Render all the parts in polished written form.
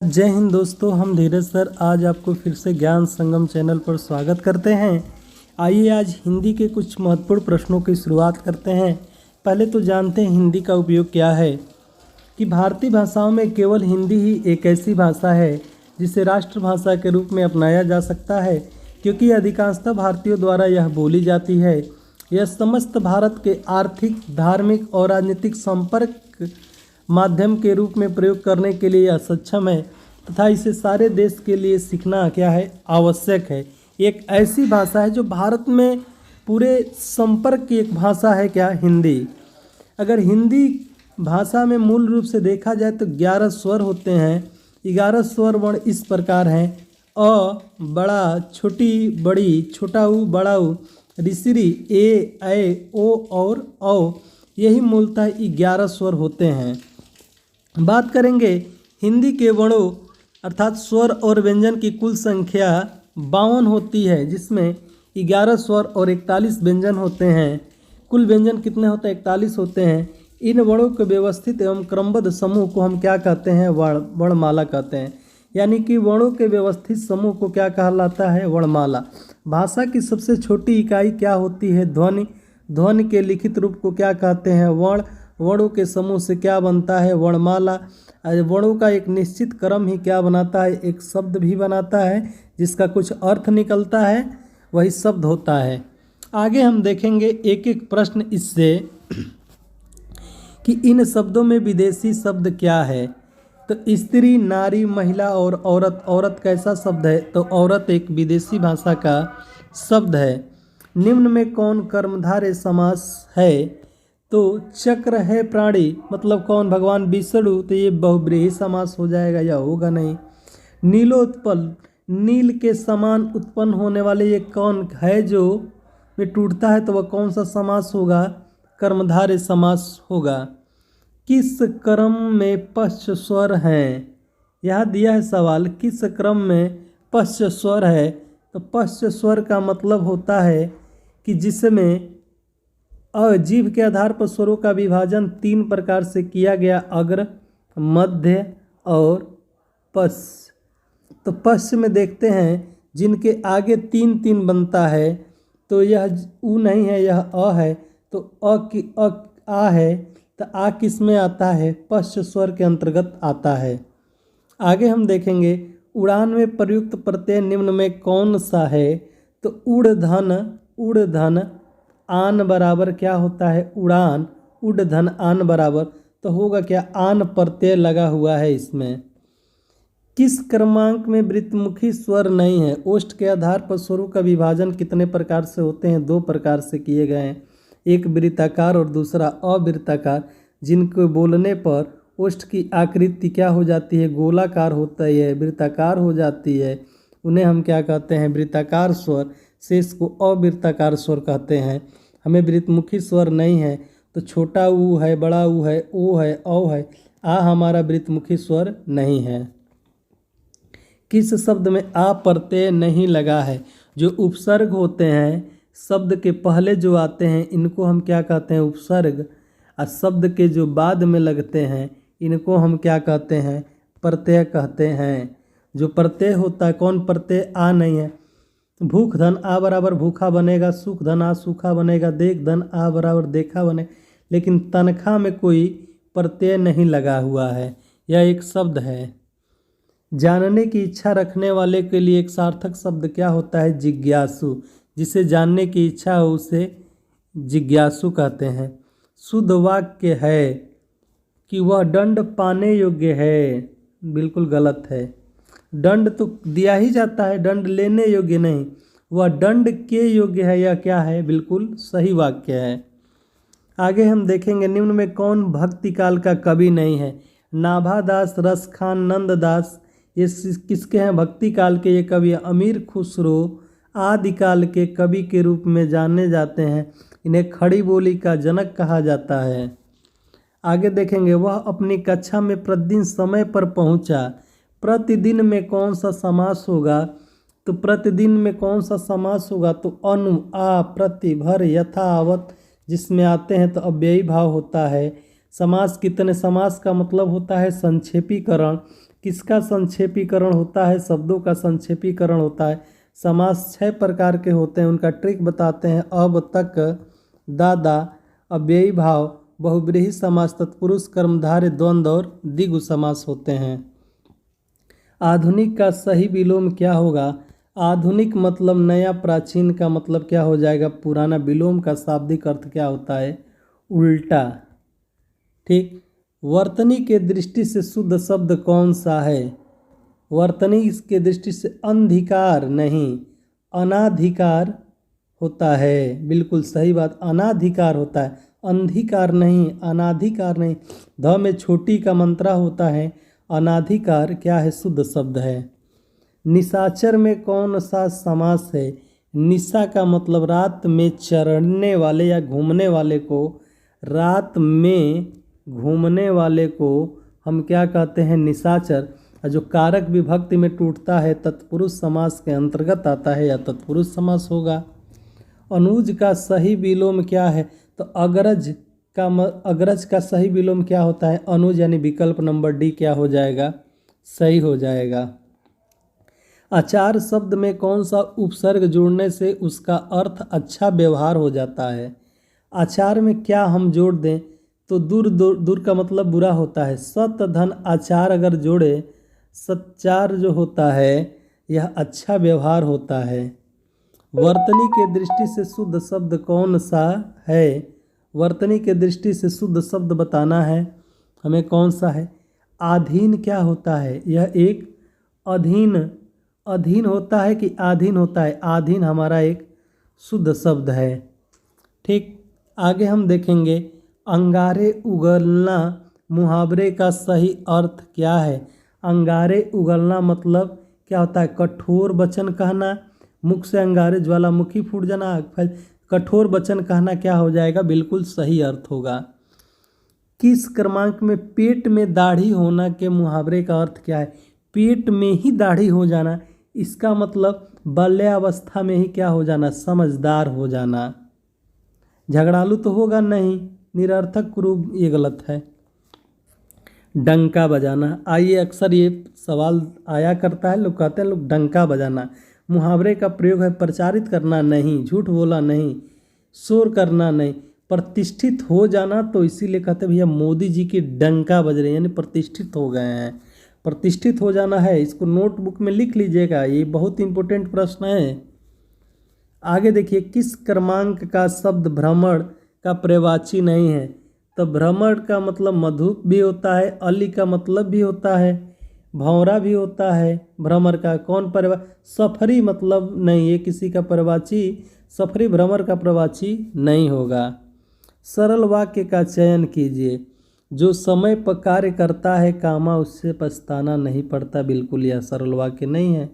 जय हिंद दोस्तों, हम धीरज सर आज आपको फिर से ज्ञान संगम चैनल पर स्वागत करते हैं। आइए आज हिंदी के कुछ महत्वपूर्ण प्रश्नों की शुरुआत करते हैं। पहले तो जानते हैं हिंदी का उपयोग क्या है। कि भारतीय भाषाओं में केवल हिंदी ही एक ऐसी भाषा है जिसे राष्ट्रभाषा के रूप में अपनाया जा सकता है, क्योंकि अधिकांशतः भारतीयों द्वारा यह बोली जाती है। यह समस्त भारत के आर्थिक, धार्मिक और राजनीतिक संपर्क माध्यम के रूप में प्रयोग करने के लिए यह सक्षम है तथा इसे सारे देश के लिए सीखना क्या है, आवश्यक है। एक ऐसी भाषा है जो भारत में पूरे संपर्क की एक भाषा है क्या, हिंदी। अगर हिंदी भाषा में मूल रूप से देखा जाए तो 11 स्वर होते हैं। 11 स्वर वर्ण इस प्रकार हैं: अ, बड़ा, छोटी, बड़ी, छोटा ऊ, बड़ा ऊ, ऋषि, ए, ओ और औ। यही मूलतः 11 स्वर होते हैं। बात करेंगे हिंदी के वर्णों अर्थात स्वर और व्यंजन की कुल संख्या 52 होती है, जिसमें 11 स्वर और 41 व्यंजन होते हैं। कुल व्यंजन कितने होते हैं? 41 होते हैं। इन वर्णों के व्यवस्थित एवं क्रमबद्ध समूह को हम क्या कहते हैं? वर्णमाला कहते हैं। यानी कि वर्णों के व्यवस्थित समूह को क्या कहलाता है? वर्णमाला। भाषा की सबसे छोटी इकाई क्या होती है? ध्वनि। ध्वनि के लिखित रूप को क्या कहते हैं? वर्ण। वर्णों के समूह से क्या बनता है? वर्णमाला। वर्णों का एक निश्चित क्रम ही क्या बनाता है? एक शब्द भी बनाता है, जिसका कुछ अर्थ निकलता है, वही शब्द होता है। आगे हम देखेंगे एक एक प्रश्न इससे कि इन शब्दों में विदेशी शब्द क्या है। तो स्त्री, नारी, महिला और औरत। औरत कैसा शब्द है? तो औरत एक विदेशी भाषा का शब्द है। निम्न में कौन कर्मधारय समास है? तो चक्र है प्राणी, मतलब कौन? भगवान विष्णु। तो ये बहुब्रीहि समास हो जाएगा, या होगा नहीं। नीलोत्पल, नील के समान उत्पन्न होने वाले ये कौन है जो में टूटता है? तो वह कौन सा समास होगा? कर्मधारय समास होगा। किस क्रम में पश्च स्वर हैं? यह दिया है सवाल, किस क्रम में पश्च स्वर है? तो पश्च स्वर का मतलब होता है कि जिसमें जीभ के आधार पर स्वरों का विभाजन 3 प्रकार से किया गया: अग्र, मध्य और पश्च। तो पश्च में देखते हैं जिनके आगे 3 बनता है, तो यह ऊ नहीं है, यह अ है। तो आ है, तो आ किस में आता है? पश्च स्वर के अंतर्गत आता है। आगे हम देखेंगे उड़ान में प्रयुक्त प्रत्यय निम्न में कौन सा है? तो उड़धन आन बराबर क्या होता है? उड़ान। उड़धन आन बराबर तो होगा क्या? आन प्रत्यय लगा हुआ है इसमें। किस क्रमांक में वृत्तमुखी स्वर नहीं है? ओष्ठ के आधार पर स्वरों का विभाजन कितने प्रकार से होते हैं? 2 प्रकार से किए गए हैं, एक वृत्ताकार और दूसरा अवृत्ताकार, जिनको बोलने पर ओष्ठ की आकृति क्या हो जाती है? गोलाकार होता है, वृत्ताकार हो जाती है। उन्हें हम क्या कहते हैं? वृत्ताकार स्वर। शेष को अवृत्ताकार स्वर कहते हैं। हमें वृत्तमुखी स्वर नहीं है, तो छोटा ऊ है, बड़ा ऊ है, ओ है, औ है। आ हमारा वृत्तमुखी स्वर नहीं है। किस शब्द में आ प्रत्यय नहीं लगा है? जो उपसर्ग होते हैं, शब्द के पहले जो आते हैं, इनको हम क्या कहते हैं? उपसर्ग। और शब्द के जो बाद में लगते हैं, इनको हम क्या कहते हैं? प्रत्यय कहते हैं। जो प्रत्यय होता है, कौन प्रत्यय? आ नहीं है। भूख धन आ बराबर भूखा बनेगा, सुख धन आ सूखा बनेगा, देख धन आ बराबर देखा बने। लेकिन तनख्वाह में कोई प्रत्यय नहीं लगा हुआ है, यह एक शब्द है। जानने की इच्छा रखने वाले के लिए एक सार्थक शब्द क्या होता है? जिज्ञासु। जिसे जानने की इच्छा हो उसे जिज्ञासु कहते हैं। शुद्ध वाक्य है कि वह दंड पाने योग्य है, बिल्कुल गलत है। दंड तो दिया ही जाता है, दंड लेने योग्य नहीं। वह दंड के योग्य है, यह क्या है? बिल्कुल सही वाक्य है। आगे हम देखेंगे निम्न में कौन भक्ति काल का कवि नहीं है? नाभादास, रसखान, नंददास, ये किसके हैं? भक्ति काल के ये कवि। अमीर खुसरो आदिकाल के कवि के रूप में जाने जाते हैं। इन्हें खड़ी बोली का जनक कहा जाता है। आगे देखेंगे वह अपनी कक्षा में प्रतिदिन समय पर पहुंचा। प्रतिदिन में कौन सा समास होगा? तो प्रतिदिन में कौन सा समास होगा? तो अनु, आ, प्रति, भर, यथावत जिसमें आते हैं तो अव्ययी भाव होता है। समास कितने? समास का मतलब होता है संक्षेपीकरण। किसका संक्षेपीकरण होता है? शब्दों का संक्षेपीकरण होता है। समास 6 प्रकार के होते हैं, उनका ट्रिक बताते हैं। अब तक, दादा, अव्ययी भाव, बहुब्रीहि समास, तत्पुरुष, कर्मधारय, द्वंद्व और द्विगु समास होते हैं। आधुनिक का सही विलोम क्या होगा? आधुनिक मतलब नया, प्राचीन का मतलब क्या हो जाएगा? पुराना। विलोम का शाब्दिक अर्थ क्या होता है? उल्टा। ठीक। वर्तनी के दृष्टि से शुद्ध शब्द कौन सा है? वर्तनी के दृष्टि से अंधिकार नहीं, अनाधिकार होता है। बिल्कुल सही बात, अनाधिकार होता है, अंधिकार नहीं, अनाधिकार नहीं। ध में छोटी का मंत्रा होता है। अनाधिकार क्या है? शुद्ध शब्द है। निशाचर में कौन सा समास है? निशा का मतलब रात में चरने वाले या घूमने वाले को, रात में घूमने वाले को हम क्या कहते हैं? निशाचर। जो कारक विभक्ति में टूटता है तत्पुरुष समास के अंतर्गत आता है या तत्पुरुष समास होगा। अनुज का सही विलोम क्या है? तो अग्रज का सही विलोम क्या होता है? अनुज, यानी विकल्प नंबर डी क्या हो जाएगा? सही हो जाएगा। आचार शब्द में कौन सा उपसर्ग जोड़ने से उसका अर्थ अच्छा व्यवहार हो जाता है? आचार में क्या हम जोड़ दें तो दूर का मतलब बुरा होता है। सत धन आचार अगर जोड़े, सच्चार जो होता है यह अच्छा व्यवहार होता है। वर्तनी के दृष्टि से शुद्ध शब्द कौन सा है? वर्तनी के दृष्टि से शुद्ध शब्द बताना है हमें, कौन सा है? आधीन क्या होता है? यह एक अधीन होता है कि आधीन होता है? आधीन हमारा एक शुद्ध शब्द है। ठीक। आगे हम देखेंगे अंगारे उगलना मुहावरे का सही अर्थ क्या है? अंगारे उगलना मतलब क्या होता है? कठोर वचन कहना। मुख से अंगारे ज्वालामुखी फूट जाना। कठोर वचन कहना क्या हो जाएगा? बिल्कुल सही अर्थ होगा। किस क्रमांक में पेट में दाढ़ी होना के मुहावरे का अर्थ क्या है? पेट में ही दाढ़ी हो जाना, इसका मतलब बाल्यावस्था में ही क्या हो जाना? समझदार हो जाना। झगड़ालू तो होगा नहीं, निरर्थक रूप, ये गलत है। डंका बजाना, आइए अक्सर ये सवाल आया करता है, लोग कहते हैं लोग डंका बजाना। मुहावरे का प्रयोग है प्रचारित करना नहीं, झूठ बोला नहीं, शोर करना नहीं, प्रतिष्ठित हो जाना। तो इसीलिए कहते हैं भैया मोदी जी की डंका बज रही है, यानी प्रतिष्ठित हो गए हैं। प्रतिष्ठित हो जाना है, इसको नोटबुक में लिख लीजिएगा, ये बहुत इंपॉर्टेंट प्रश्न है। आगे देखिए, किस क्रमांक का शब्द भ्रमण का पर्यायवाची नहीं है? तो भ्रमण का मतलब मधुप भी होता है, अली का मतलब भी होता है, भौरा भी होता है। भ्रमर का कौन पर्याय? सफरी मतलब नहीं, ये किसी का पर्यायवाची, सफरी भ्रमर का पर्यायवाची नहीं होगा। सरल वाक्य का चयन कीजिए। जो समय पर कार्य करता है कामा, उससे पछताना नहीं पड़ता। बिल्कुल यह सरल वाक्य नहीं है।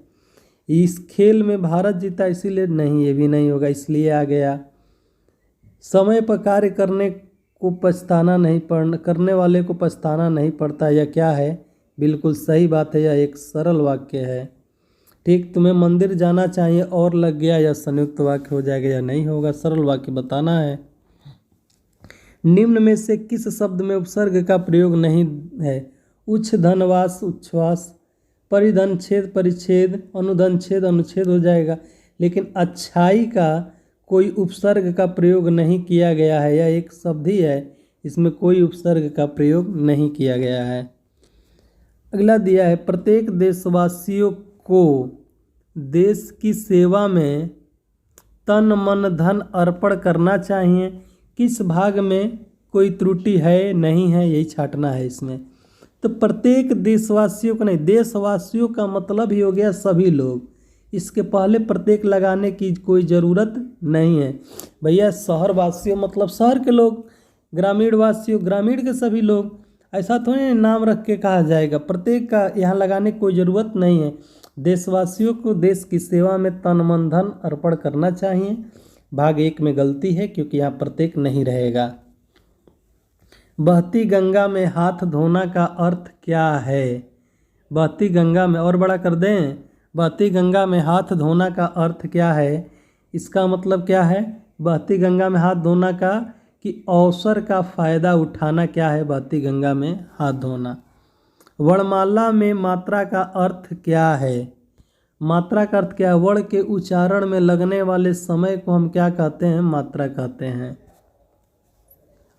इस खेल में भारत जीता, इसीलिए नहीं, ये भी नहीं होगा, इसलिए आ गया। समय पर कार्य करने को पछताना नहीं पड़ना, करने वाले को पछताना नहीं पड़ता, यह क्या है? बिल्कुल सही बात है, यह एक सरल वाक्य है। ठीक। तुम्हें मंदिर जाना चाहिए और लग गया, यह संयुक्त वाक्य हो जाएगा या नहीं होगा? सरल वाक्य बताना है। निम्न में से किस शब्द में उपसर्ग का प्रयोग नहीं है? उच्च धनवास, उच्छ्वास, परिधन छेद, परिच्छेद, अनुधन छेद, अनुच्छेद हो जाएगा। लेकिन अच्छाई का कोई उपसर्ग का प्रयोग नहीं किया गया है, यह एक शब्द ही है, इसमें कोई उपसर्ग का प्रयोग नहीं किया गया है। अगला दिया है, प्रत्येक देशवासियों को देश की सेवा में तन मन धन अर्पण करना चाहिए। किस भाग में कोई त्रुटि है नहीं है, यही छांटना है इसमें। तो प्रत्येक देशवासियों को नहीं, देशवासियों का मतलब ही हो गया सभी लोग, इसके पहले प्रत्येक लगाने की कोई ज़रूरत नहीं है। भैया शहर वासियों मतलब शहर के लोग, ग्रामीण वासियों ग्रामीण के सभी लोग, ऐसा थोड़ी नाम रख के कहा जाएगा। प्रत्येक का यहाँ लगाने की कोई ज़रूरत नहीं है। देशवासियों को देश की सेवा में तन मन धन अर्पण करना चाहिए। भाग 1 में गलती है क्योंकि यहाँ प्रत्येक नहीं रहेगा। बहती गंगा में हाथ धोना का अर्थ क्या है? बहती गंगा में, और बड़ा कर दें, बहती गंगा में हाथ धोना का अर्थ क्या है? इसका मतलब क्या है? बहती गंगा में हाथ धोना का कि अवसर का फ़ायदा उठाना क्या है? बहती गंगा में हाथ धोना। वर्णमाला में मात्रा का अर्थ क्या है? मात्रा का अर्थ क्या है? वर्ण के उच्चारण में लगने वाले समय को हम क्या कहते हैं? मात्रा कहते हैं।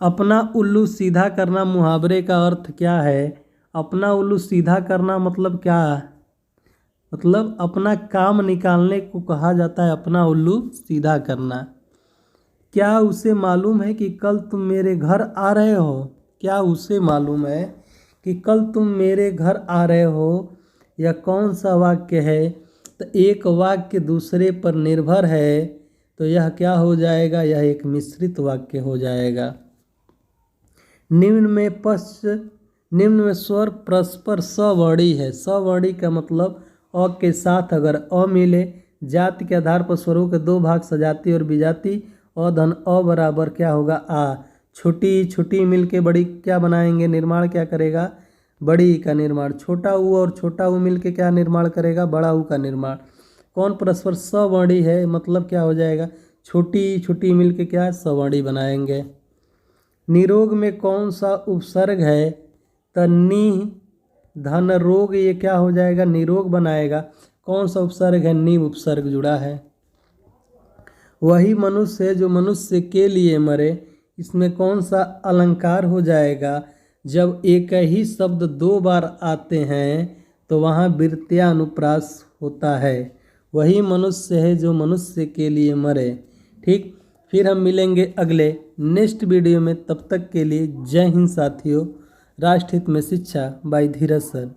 अपना उल्लू सीधा करना मुहावरे का अर्थ क्या है? अपना उल्लू सीधा करना मतलब क्या है? मतलब अपना काम निकालने को कहा जाता है अपना उल्लू सीधा करना। क्या उसे मालूम है कि कल तुम मेरे घर आ रहे हो? क्या उसे मालूम है कि कल तुम मेरे घर आ रहे हो? यह कौन सा वाक्य है? तो एक वाक्य दूसरे पर निर्भर है, तो यह क्या हो जाएगा? यह एक मिश्रित वाक्य हो जाएगा। निम्न में स्वर परस्पर सवर्णी है। सवर्णी का मतलब अ के साथ अगर अ मिले, जाति के आधार पर स्वरों के दो भाग सजाती और विजाति, अ धन अ बराबर क्या होगा? आ। छोटी छोटी मिल के बड़ी क्या बनाएंगे? निर्माण क्या करेगा? बड़ी का निर्माण। छोटा ऊ और छोटा ऊ मिल के क्या निर्माण करेगा? बड़ा ऊ का निर्माण। कौन परस्पर सवर्णी है? मतलब क्या हो जाएगा? छोटी छोटी मिल के क्या सवर्णी बनाएंगे। निरोग में कौन सा उपसर्ग है? तो नि धन रोग, ये क्या हो जाएगा? निरोग बनाएगा। कौन सा उपसर्ग है? नि उपसर्ग जुड़ा है। वही मनुष्य है जो मनुष्य के लिए मरे, इसमें कौन सा अलंकार हो जाएगा? जब एक ही शब्द दो बार आते हैं तो वहाँ वृत्त्यानुप्रास होता है। वही मनुष्य है जो मनुष्य के लिए मरे। ठीक, फिर हम मिलेंगे अगले नेक्स्ट वीडियो में। तब तक के लिए जय हिंद साथियों। राष्ट्रहित में शिक्षा बाय धीरज सर।